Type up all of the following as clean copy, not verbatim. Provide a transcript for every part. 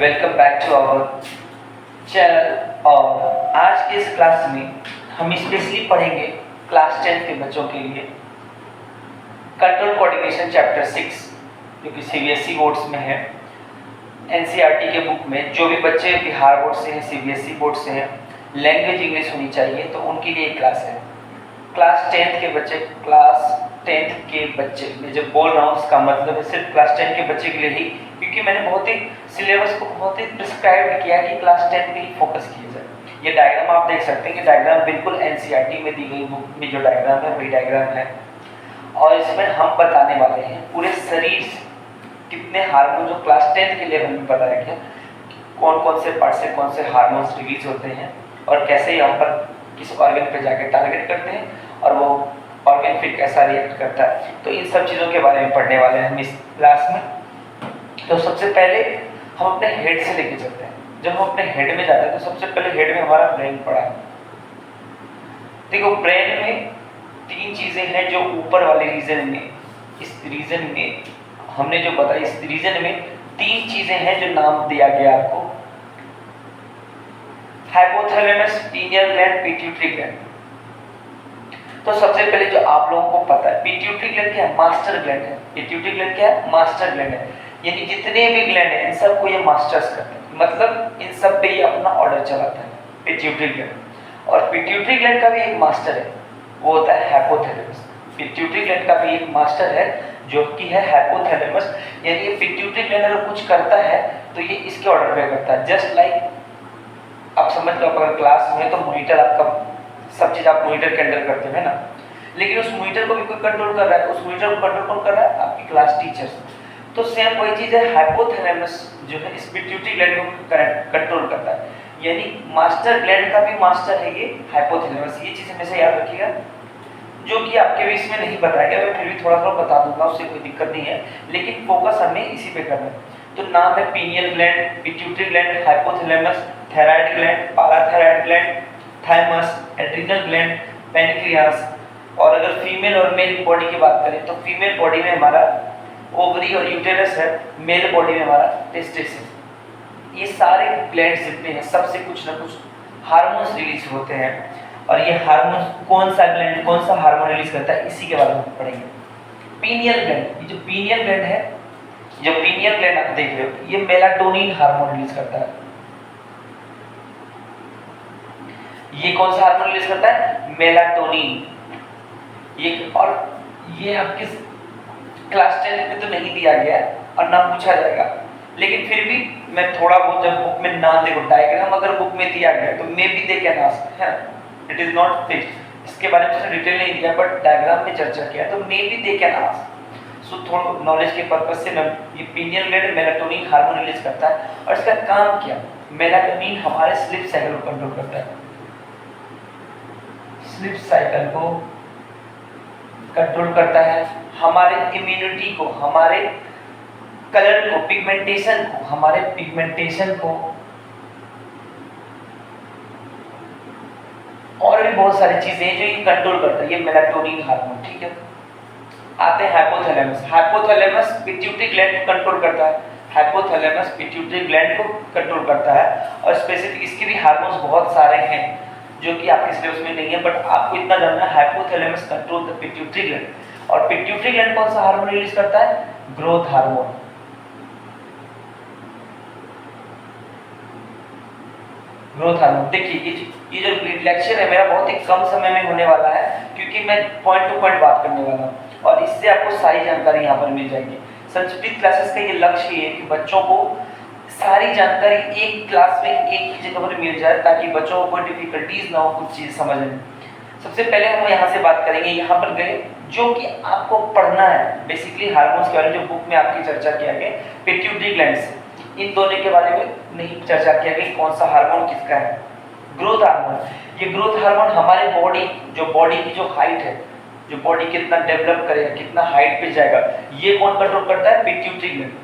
Welcome back to our channel. और आज के इस क्लास में हम स्पेशली पढ़ेंगे क्लास 10 के बच्चों के लिए कंट्रोल कोऑर्डिनेशन चैप्टर 6 जो कि सीबीएसई बोर्ड्स में है। एनसीईआरटी के बुक में जो भी बच्चे बिहार बोर्ड से हैं, सीबीएसई बोर्ड से हैं, लैंग्वेज इंग्लिश होनी चाहिए तो उनके लिए क्लास है। क्लास 10 के बच्चे, क्लास 10 के बच्चे मैं जब बोल रहा हूँ उसका मतलब है सिर्फ क्लास 10 के बच्चे के लिए ही, क्योंकि मैंने बहुत ही सिलेबस को बहुत ही प्रिस्क्राइब किया कि क्लास 10 पे ही फोकस किया जाए। ये डायग्राम आप देख सकते हैं कि डायग्राम बिल्कुल एनसीईआरटी में दी गई बुक में जो डायग्राम है वही डायग्राम है। और इसमें हम बताने वाले हैं पूरे शरीर से कितने हार्मोन जो क्लास 10 के लेवल में बताया गया, कौन कौन से पार्ट से कौन से हार्मोन्स रिलीज होते हैं और कैसे यहाँ पर किस ऑर्गन पे जाके टारगेट करते हैं और वो ऑर्गन फिर कैसा रिएक्ट करता है। तो इन सब चीज़ों के बारे में पढ़ने वाले हैं हम इस क्लास में। तो सबसे पहले हम अपने हेड से लेके चलते हैं। जब हम अपने हेड में जाते हैं तो सबसे पहले हेड में हमारा ब्रेन पड़ा है। देखो, ब्रेन में तीन चीज़ें हैं जो ऊपर वाले रीजन में, इस रीजन में हमने जो बताया, इस रीजन में तीन चीज़ें हैं जो नाम दिया गया आपको, hypothalamus, pineal gland, pituitary gland. तो सबसे पहले जो आप लोगों को पता है, पिट्यूटरी ग्लैंड क्या है? मास्टर ग्लैंड है। पिट्यूटरी ग्लैंड क्या है? मास्टर ग्लैंड है। यानी जितने भी ग्लैंड हैं इन सबको ये मास्टर्स करते हैं, मतलब इन सब पे ये अपना ऑर्डर चलाता है, पिट्यूटरी ग्लैंड। और पिट्यूटरी ग्लैंड का भी एक मास्टर है, वो होता है हाइपोथैलेमस। पिट्यूटरी ग्लैंड का भी एक मास्टर है जो कि है हाइपोथैलेमस। यानी ये पिट्यूटरी ग्लैंड अगर कुछ करता है तो ये इसके ऑर्डर पे करता है। जस्ट लाइक आप समझ लो, अगर क्लास में तो मॉनिटर आपका सब चीज़ आप मॉनिटर के अंडर करते हैं ना, लेकिन उस मॉनिटर को भी कोई कंट्रोल कर रहा है। उस मॉनिटर को कंट्रोल कौन कर रहा है? आपकी क्लास टीचर्स। तो सेम वही चीज़ है, हाइपोथैलेमस जो है इस पिट्यूटरी ग्लैंड को कंट्रोल करता है। यानी मास्टर ग्लैंड का भी मास्टर है ये हाइपोथैलेमस। ये चीज़ हमेशा याद रखिएगा, जो कि आपके भी इसमें नहीं बताया गया, मैं फिर भी थोड़ा थोड़ा बता दूंगा, उससे कोई दिक्कत नहीं है, लेकिन फोकस हमें इसी पे करना है। तो नाम है pineal gland, pituitary gland, hypothalamus, thyroid gland, parathyroid gland, thymus, adrenal gland, pancreas. और अगर फीमेल और मेल बॉडी की बात करें तो फीमेल बॉडी में हमारा ओवरी और यूटेरस है, मेल बॉडी में हमारा टेस्टिस है। ये सारे ग्लैंड्स जितने हैं सबसे कुछ ना कुछ हार्मोन्स रिलीज होते हैं। और ये हार्मोन कौन सा ग्लैंड कौन सा हार्मोन रिलीज करता है इसी के बारे में पढ़ेंगे। पीनियल ग्लैंड, ये जो पीनियल ग्लैंड है, जो पीनियल ग्लैंड आप देख रहे हो, ये मेलाटोनिन हार्मोन रिलीज करता है। ये कौन सा हार्मोन रिलीज करता है? मेलाटोनिन। ये और ये आपके क्लास 10 में तो नहीं दिया गया है और ना पूछा जाएगा, लेकिन फिर भी मैं थोड़ा बहुत जब बुक में ना देखो, डायग्राम अगर बुक में दिया गया तो maybe they can ask है, इट इज नॉट फिक्स्ड। इसके बारे में उसने डिटेल नहीं दिया, बट डायग्राम में चर्चा किया तो maybe they can ask. So थोड़ा नॉलेज के पर्पज से मैं, ये pineal gland melatonin hormone release करता है। और इसका काम क्या? मेलाटोनिन हमारे स्लीप साइकिल को कंट्रोल करता है, स्लीप साइकिल को कंट्रोल करता है, हमारे इम्यूनिटी को, हमारे कलर को, पिगमेंटेशन को, हमारे पिगमेंटेशन को, और भी बहुत सारी चीजें हैं जो ये कंट्रोल करता है, ये मेलाटोनिन हार्मोन। ठीक है, आते हैं हाइपोथैलेमस। हाइपोथैलेमस पिट्यूटरी ग्लैंड को कंट्रोल करता है। हाइपोथैलेमस पिट्यूटरी ग्लैंड को कंट्रोल करता है। और स्पेसिफिक इसके भी हार्मोन्स बहुत सारे हैं जो कि आपके सिलेबस में नहीं है, बट आपको इतना जानना है, hypothalamus control the pituitary gland. और पिट्यूटरी ग्लैंड कौन सा हार्मोन रिलीज करता है? Growth hormone. Growth hormone. देखिए, ये जो लेक्चर है मेरा बहुत ही कम समय में होने वाला है, क्योंकि मैं पॉइंट टू पॉइंट बात करने वाला हूँ और इससे आपको सारी जानकारी यहाँ पर मिल जाएगी। संस्कृत क्लासेस का ये लक्ष्य ये है कि बच्चों को सारी जानकारी एक क्लास में एक ही जगह पर मिल जाए, ताकि बच्चों को कोई डिफिकल्टीज ना हो कुछ चीज़ समझने में। सबसे पहले हम यहाँ से बात करेंगे, यहाँ पर गए जो कि आपको पढ़ना है बेसिकली हार्मोन्स के बारे में, जो बुक में आपकी चर्चा किया गया पिट्यूटरी ग्लैंड से। इन दोनों के बारे में नहीं चर्चा किया गया कौन सा हार्मोन किसका है। ग्रोथ हार्मोन, ये ग्रोथ हार्मोन हमारे बॉडी की जो हाइट है, जो बॉडी कितना डेवलप करेगा, कितना हाइट पे जाएगा, ये कौन कंट्रोल करता है? Pituitary gland.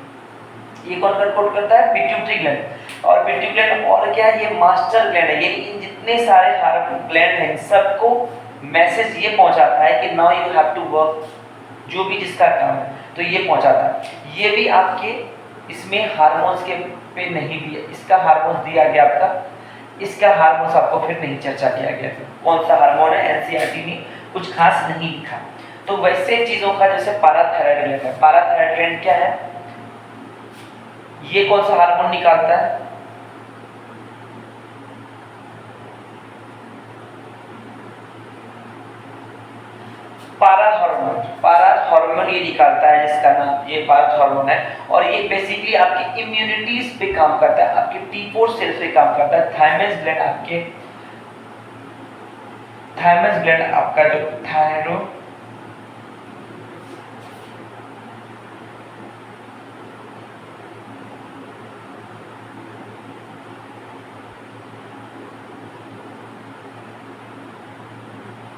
ये कौन कंट्रोल करता है? Pituitary gland. और पिट्यूटरी ग्लैंड और क्या है? ये मास्टर ग्लैंड है। ये इन जितने सारे हार्मोन ग्लैंड हैं सबको मैसेज ये पहुंचाता है कि now you have to work, जो भी जिसका काम है तो ये पहुंचाता है। ये भी आपके इसमें हार्मोन्स के पे नहीं दिया, इसका हार्मोन्स दिया गया आपका, इसका हार्मोन्स आपको फिर नहीं चर्चा किया गया। कौन सा हार्मोन है, एनसीईआरटी में कुछ खास नहीं लिखा। तो वैसे चीजों का जैसे पाराथायराइड ग्लैंड है, पाराथायराइड ग्लैंड क्या है, ये कौन सा हार्मोन निकालता है, पाराथॉर्मोन, पाराथॉर्मोन ये निकालता है, जिसका नाम ये पाराथॉर्मोन है। और ये बेसिकली आपकी इम्यूनिटीज पे काम करता है, आपके T4 सेल्स पे काम करता है। थायमस ग्लैंड आपके, थायमस ग्लैंड आपका जो थायरो,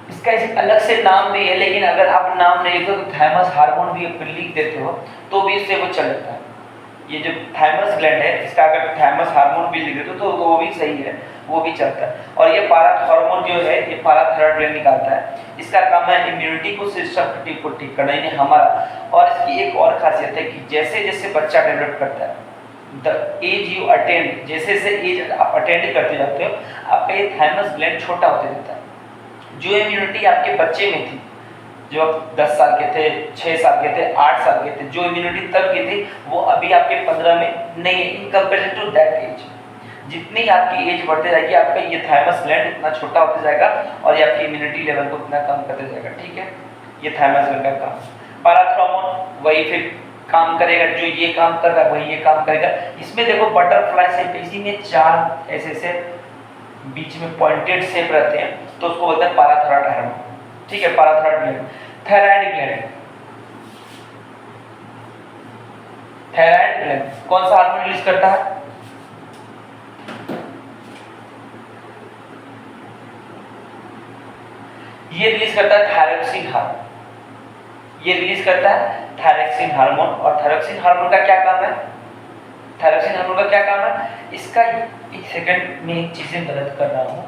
इसका एक अलग से नाम भी है, लेकिन अगर आप नाम नहीं लिखो तो थायमस हार्मोन भी आप लिख देते हो तो भी इससे वो चल जाता है। ये जो थायमस ग्लैंड है इसका अगर थायमस हार्मोन भी लिख देते हो तो वो भी सही है, वो भी चलता है। और ये पाराथॉर्मोन जो है ये पाराथायराइड ग्लैंड निकालता है, इसका काम है इम्यूनिटी को सिस्टम को ठीक करना, यानी हमारा। और इसकी एक और खासियत है कि जैसे जैसे बच्चा डेवलप करता है, द एज यू अटेंड, जैसे जैसे एज आप अटेंड करते जाते हो आपका ये थायमस ग्लैंड छोटा होते जाता है। जो इम्यूनिटी आपके बच्चे में थी, जो 10 साल के थे, 6 साल के थे, 8 साल के थे, जो इम्यूनिटी तब की थी वो अभी आपके 15 में नहीं है, in comparison to that age. जितनी आपकी एज बढ़ते जाएगी आपका ये थायमस ग्लैंड उतना छोटा होता जाएगा और ये आपकी इम्यूनिटी लेवल को उतना कम करते जाएगा। ठीक है, ये थायमस ग्लैंड का काम। पाराथॉर्मोन वही फिर काम करेगा, जो ये काम कर रहा है वही ये काम करेगा। इसमें देखो बटरफ्लाई शेप, इसी में 4 ऐसे बीच में पॉइंटेड शेप रहते हैं, तो उसको बोलते हैं पाराथायराइड हार्मोन। ठीक है, parathyroid gland. Thyroid gland, thyroid gland कौन सा हार्मोन रिलीज करता है, ये रिलीज करता है थायरोक्सिन हार्मोन, ये रिलीज करता है थायरोक्सिन हार्मोन। और थायरोक्सिन हार्मोन का क्या काम है, थायरोक्सिन हार्मोन का क्या काम है, इसका एक सेकंड में एक चीजें गलत कर रहा हूं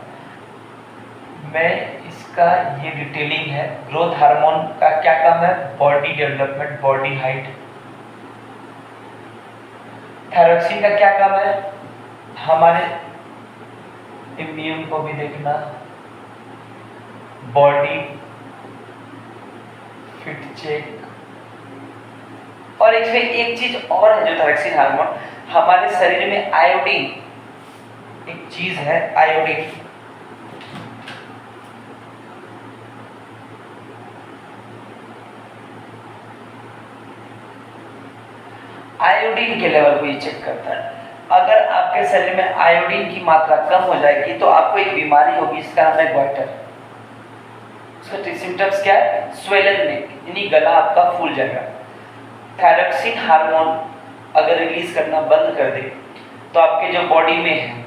मैं, इसका ये डिटेलिंग है। ग्रोथ हार्मोन का क्या काम है, body development, body height. Thyroxine का क्या काम है, हमारे इम्यून को भी देखना, बॉडी फिट चेक। और इसमें एक चीज और है जो थायरोक्सिन हार्मोन, हमारे शरीर में आयोडीन एक चीज है, आयोडीन। आयोडीन के लेवल को ये चेक करता है। अगर आपके शरीर में आयोडीन की मात्रा कम हो जाएगी तो आपको एक बीमारी होगी, इसका नाम है ग्वाइटर। इसका सिम्टम्स क्या है, स्वेलन नेक, यानी गला आपका फूल जाएगा। थायरोक्सिन हार्मोन अगर रिलीज करना बंद कर दे तो आपके जो बॉडी में है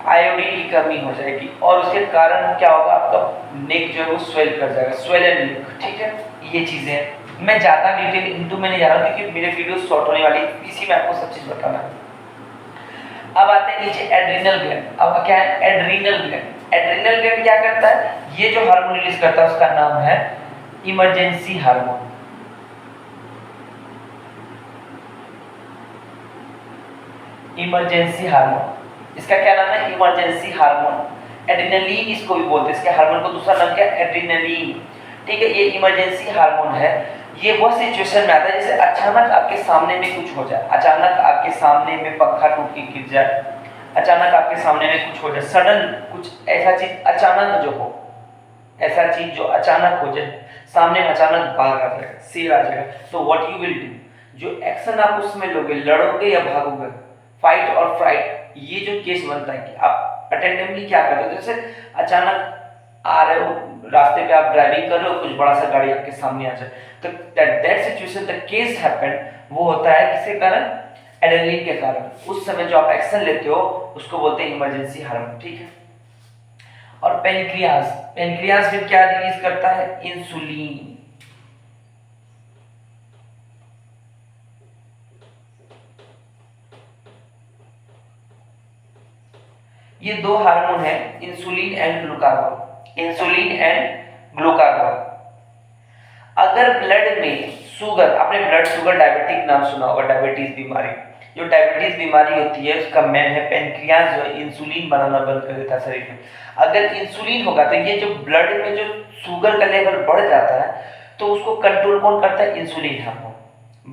आयोडीन की कमी हो जाएगी और उसके कारण क्या होगा, आपका नेक जो है वो स्वेल कर जाएगा, स्वेलन नेक। ठीक है, ये चीजें हैं। मैं ज्यादा डिटेल इनटू में नहीं जा रहा हूँ क्योंकि मेरे वीडियो शॉर्ट होने वाली, इसी में आपको सब चीज बताना है। अब आते हैं नीचे एड्रिनल ग्लैंड। अब क्या है, एड्रिनल ग्लैंड। एड्रिनल ग्लैंड क्या करता है, ये जो हार्मोन रिलीज करता है उसका नाम है इमरजेंसी हार्मोन। इमरजेंसी हार्मोन, इसका क्या नाम है, इमरजेंसी हार्मोन। एड्रिनलिन इसको भी बोलते हैं, इसके हार्मोन को दूसरा नाम क्या है, एड्रिनलिन। ठीक है, ये इमरजेंसी हार्मोन है। ये वो सिचुएशन में आता है जैसे अचानक आपके सामने में कुछ हो जाए, अचानक आपके सामने में पंखा टूट के गिर जाए, अचानक आपके सामने में कुछ हो जाए, सडन कुछ ऐसा चीज अचानक जो हो, ऐसा चीज जो अचानक हो जाए, सामने में अचानक बाघ आ जाएगा, शेर आ जाएगा, तो व्हाट यू विल डू, जो एक्शन आप उसमें लोगे, लड़ोगे या भागोगे, फाइट और फ्राइट, ये जो केस बनता है कि आप अटेंडेंटली क्या करते हो। जैसे अचानक आ रहे हो रास्ते पे, आप ड्राइविंग कर रहे हो, कुछ बड़ा सा गाड़ी आपके सामने आ जाए, तो that situation the case happened, वो होता है किसके कारण, एड्रेनलिन के कारण। उस समय जो आप एक्शन लेते हो उसको बोलते हैं इमरजेंसी हार्मोन। ठीक है, और पेनक्रियास, पेनक्रियास फिर क्या रिलीज करता है, इंसुलिन। ये दो हार्मोन है, insulin and glucagon, insulin and glucagon. अगर ब्लड में शुगर, आपने ब्लड शुगर डायबिटिक नाम सुना होगा, डायबिटीज बीमारी। जो डायबिटीज बीमारी होती है उसका मेन है पेनक्रियाज जो है इंसुलिन बनाना बंद कर देता है शरीर में। अगर इंसुलिन होगा तो ये जो ब्लड में जो शुगर का लेवल बढ़ जाता है तो उसको कंट्रोल कौन करता है, इंसुलिन हार्मोन।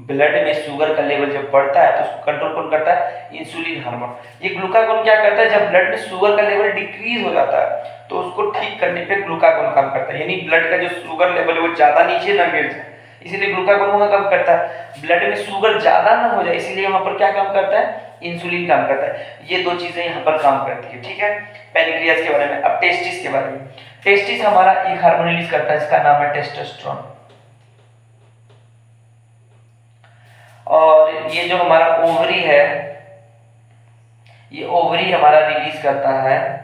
ब्लड में शुगर का लेवल जब बढ़ता है तो उसको कंट्रोल कौन करता है, इंसुलिन हार्मोन। ये ग्लूकागोन क्या करता है, जब ब्लड में शुगर का लेवल डिक्रीज हो जाता है तो उसको ठीक करने पे ग्लूकागोन काम करता है, यानी ब्लड का जो शुगर लेवल है वो ज्यादा नीचे ना गिर जाए, इसीलिए ग्लूकागोन वहां काम करता है। ब्लड में शुगर ज्यादा ना हो जाए इसीलिए वहां पर क्या काम करता है, इंसुलिन काम करता है। ये दो चीजें यहाँ पर काम करती है, ठीक है, पेनक्रियास के बारे में। अब टेस्टिस के बारे में। टेस्टिस हमारा एक हार्मोन रिलीज करता है जिसका नाम है टेस्टोस्टेरोन, और ये जो हमारा ओवरी है, ये ओवरी हमारा रिलीज करता है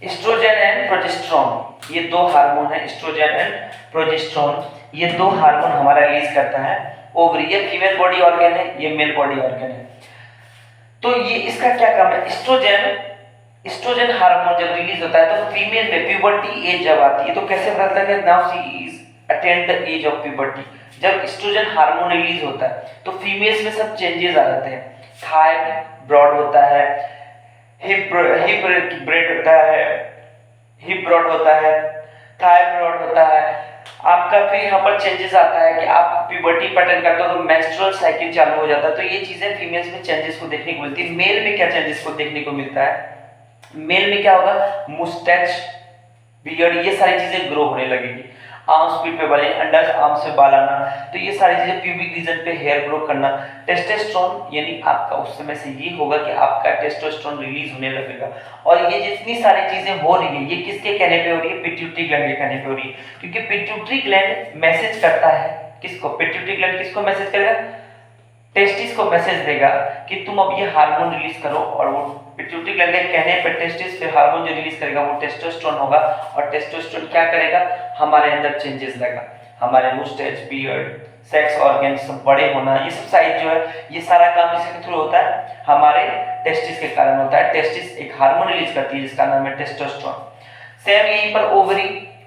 एस्ट्रोजन एंड प्रोजेस्टेरोन। ये दो हार्मोन है, एस्ट्रोजन एंड प्रोजेस्टेरोन, ये दो हार्मोन हमारा रिलीज करता है ओवरी। ये फीमेल बॉडी ऑर्गन है, ये मेल बॉडी ऑर्गन है। तो ये इसका क्या काम है, एस्ट्रोजन हार्मोन जब रिलीज होता है तो फीमेल में प्यूबर्टी एज जब आती है तो कैसे पता लगता है, now she is attend the age of puberty. जब एस्ट्रोजन हार्मोन रिलीज होता है तो फीमेल्स में सब चेंजेस आ जाते हैं, थाई ब्रॉड होता है, हिप ब्रेड होता है, हिप ब्रॉड होता है, थाई ब्रॉड होता है आपका। फिर यहाँ पर चेंजेस आता है कि आप प्यूबर्टी पैटर्न करते हो तो मेंस्ट्रुअल साइकिल चालू हो जाता है। तो ये चीजें फीमेल्स में चेंजेस को देखने को मिलती है। मेल में क्या चेंजेस को देखने को मिलता है, मेल में क्या होगा, मुस्टैच, बियर्ड, ये सारी चीजें ग्रो होने लगेगी। आर्म्स पीठ पे बाल, अंडर आर्म्स पे बाल आना, तो ये सारी चीजें, प्यूबिक रीजन पे हेयर ग्रो करना। टेस्टोस्टेरोन यानी आपका उस समय से ये होगा कि आपका टेस्टोस्टेरोन रिलीज होने लगेगा। और ये जितनी सारी चीजें हो रही है ये किसके कहने पे हो रही है, पिट्यूटरी ग्लैंड के कहने पे हो रही है। क्योंकि पिट्यूटरी ग्लैंड मैसेज करता है किसको, पिट्यूटरी ग्लैंड किसको मैसेज करेगा, टेस्टिस को मैसेज देगा कि तुम अब ये हार्मोन रिलीज करो। और वो पिट्यूटरी ग्लैंड के कहने पे टेस्टिस फिर हार्मोन जो रिलीज करेगा वो टेस्टोस्टेरोन होगा। और टेस्टोस्टेरोन क्या करेगा, हमारे अंदर चेंजेस लाएगा, हमारे मुस्टैच, बियर्ड, सेक्स ऑर्गन सब बड़े होना, ये सब साइज जो है ये सारा काम किसके थ्रू होता है, हमारे टेस्टिस के कारण होता है। टेस्टिस एक हार्मोन रिलीज करती है जिसका नाम है टेस्टोस्टेरोन। सेम यहीं पर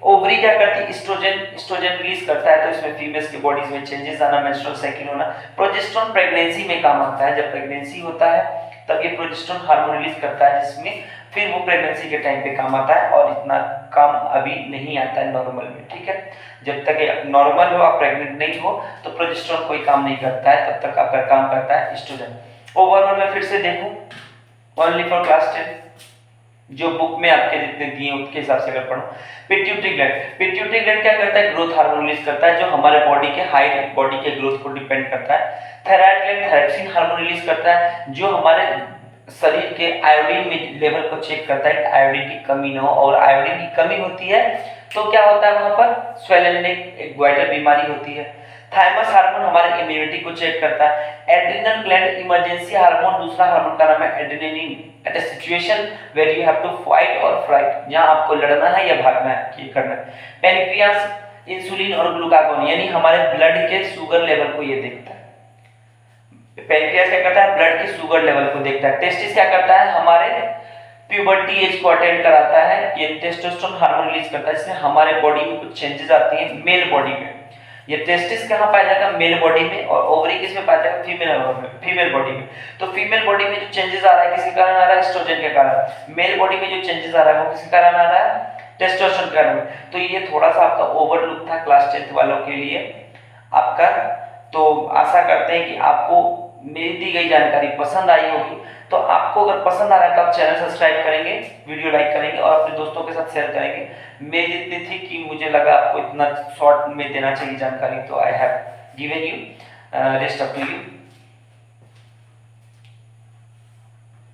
ओवरी क्या करती है, एस्ट्रोजन रिलीज करता है तो इसमें फीमेल्स के बॉडीज में चेंजेस आना, मेंस्ट्रुअल साइकिल होना। प्रोजेस्टेरोन प्रेगनेंसी में काम आता है, जब प्रेगनेंसी होता है तब ये प्रोजेस्टेरोन हार्मोन रिलीज करता है जिसमें फिर वो प्रेगनेंसी के टाइम पे काम आता है। और इतना काम अभी नहीं आता है नॉर्मल में, ठीक है। जब तक नॉर्मल हो, आप प्रेग्नेंट नहीं हो तो प्रोजेस्टेरोन कोई काम नहीं करता है, तब तक आपका काम करता है एस्ट्रोजन। ओवरऑल मैं फिर से देखूं, ओनली फॉर क्लास 10 जो बुक में आपके जितने दिए उसके हिसाब से अगर पढ़ो। पिट्यूटरी ग्लैंड क्या करता है, ग्रोथ हार्मोन रिलीज करता है जो हमारे बॉडी के हाइट, बॉडी के ग्रोथ को डिपेंड करता है। Thyroid gland thyroxine hormone release करता है जो हमारे शरीर के आयोडीन लेवल को चेक करता है कि आयोडीन की कमी ना हो। और आयोडीन की कमी होती है तो क्या होता है, वहां पर स्वेलेनिक एक ग्वाइटर बीमारी होती है। थाइमस हार्मोन हमारे इम्यूनिटी को चेक करता है। एड्रिनल ग्लैंड इमरजेंसी हार्मोन, दूसरा हार्मोन का नाम है adrenaline. At a situation where you have to fight और फ्लाइट, जहां आपको लड़ना है या भागना है, ये करना है। पेनक्रियास इंसुलिन और ग्लूकागोन यानी हमारे ब्लड के शुगर लेवल को ये देखता है। पेनक्रियास क्या करता है, ब्लड के शुगर लेवल को देखता है। टेस्टिस क्या करता है, हमारे प्यूबर्टी एज को अटेंड कराता है। ये टेस्टोस्टेरोन हार्मोन रिलीज करता है जिसमें हमारे बॉडी में कुछ चेंजेस आती हैं मेल बॉडी में। ये टेस्टिस कहाँ पाया जाएगा, मेल बॉडी में। और ओवरी किसमें पाया जाएगा, फीमेल बॉडी में। तो फीमेल बॉडी में जो चेंजेस आ रहा है किसके कारण आ रहा है, एस्ट्रोजन के कारण। मेल बॉडी में जो चेंजेस आ रहा है वो किसके कारण आ रहा है, टेस्टोस्टेरोन के कारण। तो ये थोड़ा सा आपका ओवरलुक था क्लास 10th वालों के लिए आपका। तो आशा करते हैं कि आपको मेरी दी गई जानकारी पसंद आई होगी। तो आपको अगर पसंद आ रहा है तो आप चैनल सब्सक्राइब करेंगे, वीडियो लाइक करेंगे और अपने दोस्तों के साथ शेयर करेंगे। मेरी जितनी थी कि मुझे लगा आपको इतना शॉर्ट में देना चाहिए जानकारी, तो I have given you, rest up to you.